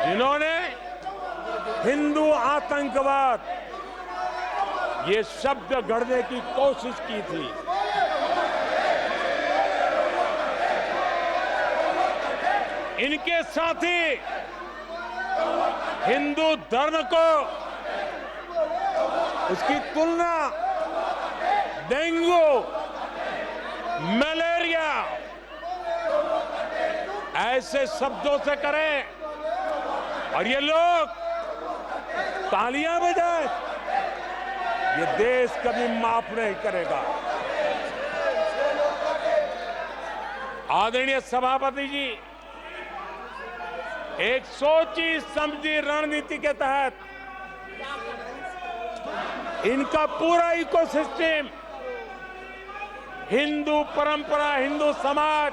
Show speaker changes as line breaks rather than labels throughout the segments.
जिन्होंने हिंदू आतंकवाद ये शब्द गढ़ने की कोशिश की थी, इनके साथी हिंदू धर्म को उसकी तुलना डेंगू, मलेरिया ऐसे शब्दों से करें और ये लोग तालियां बजाएं, ये देश कभी माफ नहीं करेगा। आदरणीय सभापति जी, एक सोची समझी रणनीति के तहत इनका पूरा इकोसिस्टम, हिंदू परंपरा, हिंदू समाज,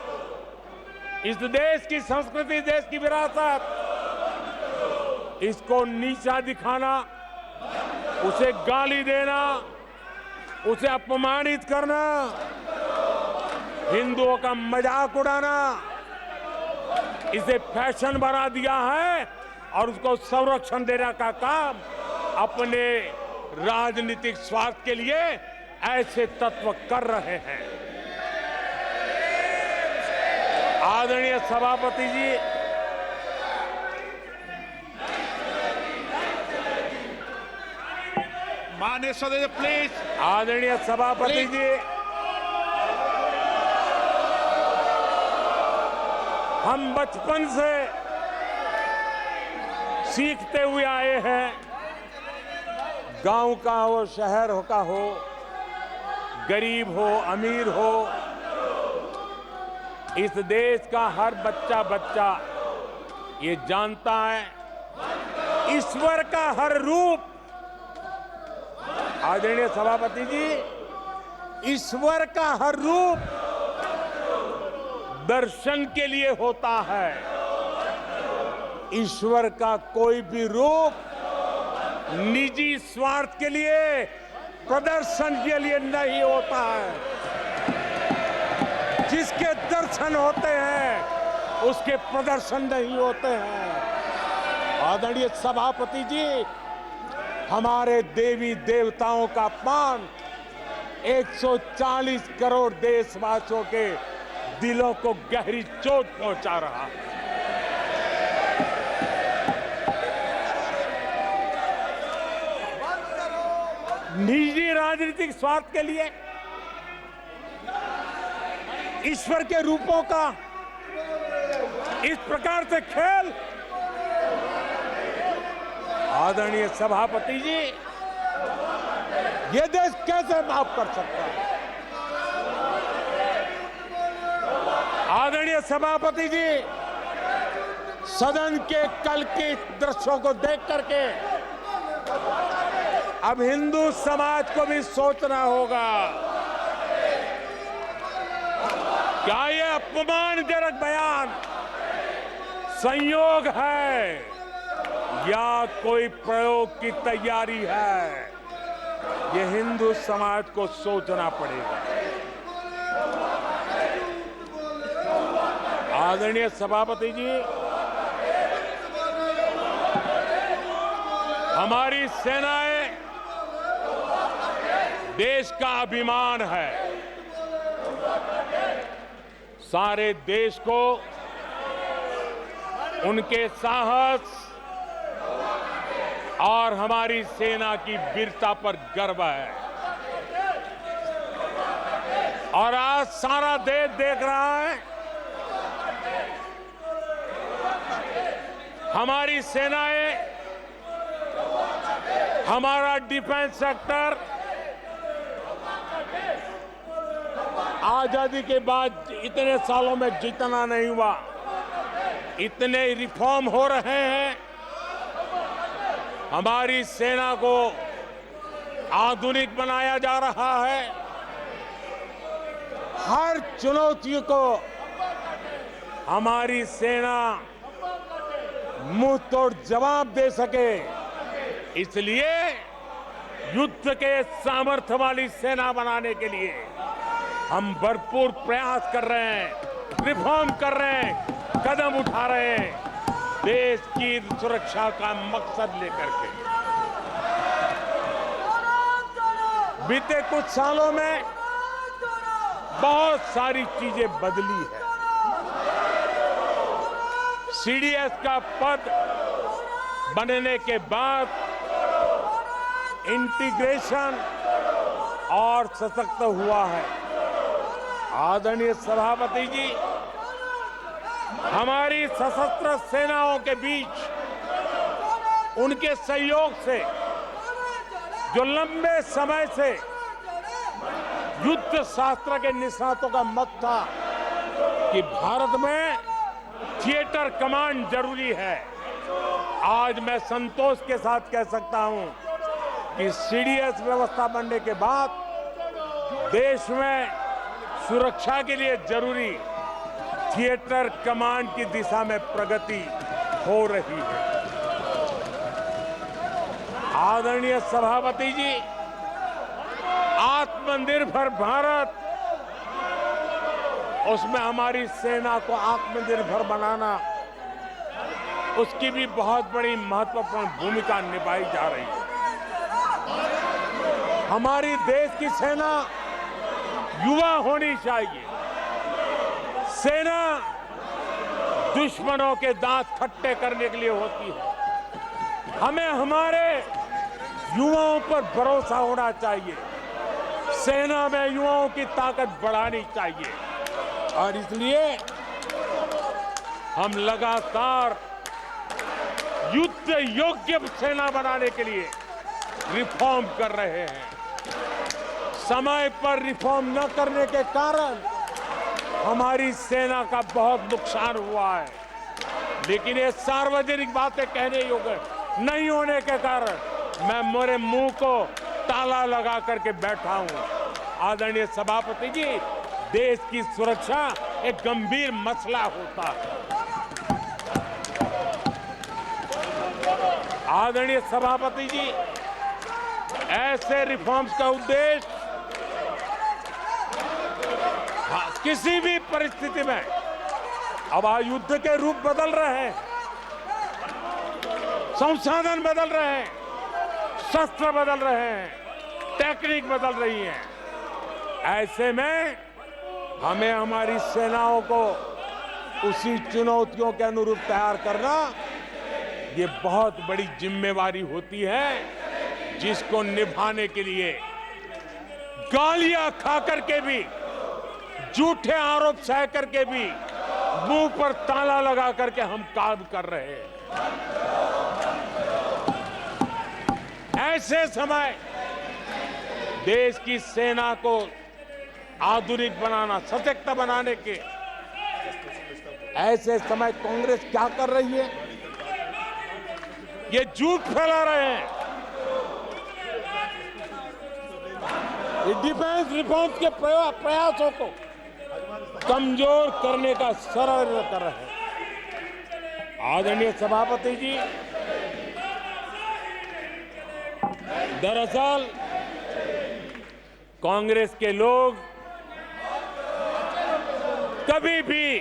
इस देश की संस्कृति, देश की विरासत, इसको नीचा दिखाना, उसे गाली देना, उसे अपमानित करना, हिंदुओं का मजाक उड़ाना, इसे फैशन बना दिया है और उसको संरक्षण देने का काम अपने राजनीतिक स्वार्थ के लिए ऐसे तत्व कर रहे हैं। आदरणीय सभापति जी,
माननीय सदस्य प्लीज।
आदरणीय सभापति जी, हम बचपन से सीखते हुए आए हैं, गांव का हो, शहर का हो, गरीब हो, अमीर हो, इस देश का हर बच्चा ये जानता है ईश्वर का हर रूप, आदरणीय सभापति जी, ईश्वर का हर रूप दर्शन के लिए होता है। ईश्वर का कोई भी रूप निजी स्वार्थ के लिए, प्रदर्शन के लिए नहीं होता है। जिसके दर्शन होते हैं उसके प्रदर्शन नहीं होते हैं। आदरणीय सभापति जी, हमारे देवी देवताओं का अपमान 140 करोड़ देशवासियों के दिलों को गहरी चोट पहुंचा रहा है। निजी राजनीतिक स्वार्थ के लिए ईश्वर के रूपों का इस प्रकार से खेल, आदरणीय सभापति जी, ये देश कैसे माफ कर सकता है? आदरणीय सभापति जी, सदन के कल के दृश्यों को देख करके अब हिंदू समाज को भी सोचना होगा, क्या ये अपमानजनक बयान संयोग है या कोई प्रयोग की तैयारी है? ये हिंदू समाज को सोचना पड़ेगा। आदरणीय सभापति जी, हमारी सेनाएं देश का अभिमान है। सारे देश को उनके साहस और हमारी सेना की वीरता पर गर्व है और आज सारा देश देख रहा है हमारी सेनाएं, हमारा डिफेंस सेक्टर आजादी के बाद इतने सालों में जितना नहीं हुआ, इतने रिफॉर्म हो रहे हैं। हमारी सेना को आधुनिक बनाया जा रहा है। हर चुनौती को हमारी सेना मुंह तोड़ जवाब दे सके, इसलिए युद्ध के सामर्थ्य वाली सेना बनाने के लिए हम भरपूर प्रयास कर रहे हैं, रिफॉर्म कर रहे हैं, कदम उठा रहे हैं। देश की सुरक्षा का मकसद लेकर के। बीते कुछ सालों में बहुत सारी चीजें बदली है। सीडीएस का पद बनने के बाद इंटीग्रेशन और सशक्त हुआ है। आदरणीय सभापति जी, हमारी सशस्त्र सेनाओं के बीच उनके सहयोग से जो लंबे समय से युद्ध शास्त्र के निष्णातों का मत था कि भारत में थिएटर कमांड जरूरी है, आज मैं संतोष के साथ कह सकता हूं कि सीडीएस व्यवस्था बनने के बाद देश में सुरक्षा के लिए जरूरी थिएटर कमांड की दिशा में प्रगति हो रही है। आदरणीय सभापति जी, आत्मनिर्भर भारत, उसमें हमारी सेना को आत्मनिर्भर बनाना, उसकी भी बहुत बड़ी महत्वपूर्ण भूमिका निभाई जा रही है। हमारी देश की सेना युवा होनी चाहिए। सेना दुश्मनों के दांत खट्टे करने के लिए होती है। हमें हमारे युवाओं पर भरोसा होना चाहिए। सेना में युवाओं की ताकत बढ़ानी चाहिए और इसलिए हम लगातार युद्ध योग्य सेना बनाने के लिए रिफॉर्म कर रहे हैं। समय पर रिफॉर्म न करने के कारण हमारी सेना का बहुत नुकसान हुआ है, लेकिन ये सार्वजनिक बातें कहने योग्य नहीं होने के कारण मैं मेरे मुंह को ताला लगा करके बैठा हूं। आदरणीय सभापति जी, देश की सुरक्षा एक गंभीर मसला होता है। आदरणीय सभापति जी, ऐसे रिफॉर्म्स का उद्देश्य किसी भी परिस्थिति में, अब युद्ध के रूप बदल रहे हैं, संसाधन बदल रहे हैं, शस्त्र बदल रहे हैं, टेक्निक बदल रही है। ऐसे में हमें हमारी सेनाओं को उसी चुनौतियों के अनुरूप तैयार करना, ये बहुत बड़ी जिम्मेवारी होती है, जिसको निभाने के लिए गालियां खा करके भी, झूठे आरोप सह करके भी, मुंह पर ताला लगा करके हम काम कर रहे हैं। ऐसे समय देश की सेना को आधुनिक बनाना, सशक्त बनाने के ऐसे समय कांग्रेस क्या कर रही है? ये झूठ फैला रहे हैं। ये डिफेंस रिफॉर्म्स के प्रयासों को कमजोर करने का षड्यंत्र कर रहे हैं। आदरणीय सभापति जी, दरअसल कांग्रेस के लोग कभी भी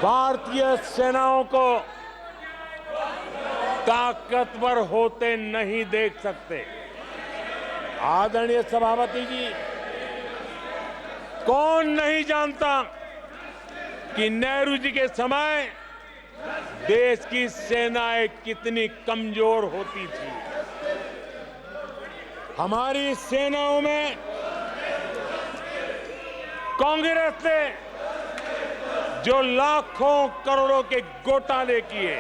भारतीय सेनाओं को ताकतवर होते नहीं देख सकते। आदरणीय सभापति जी, कौन नहीं जानता कि नेहरू जी के समय देश की सेनाएं कितनी कमजोर होती थी। हमारी सेनाओं में कांग्रेस ने जो लाखों करोड़ों के घोटाले किए,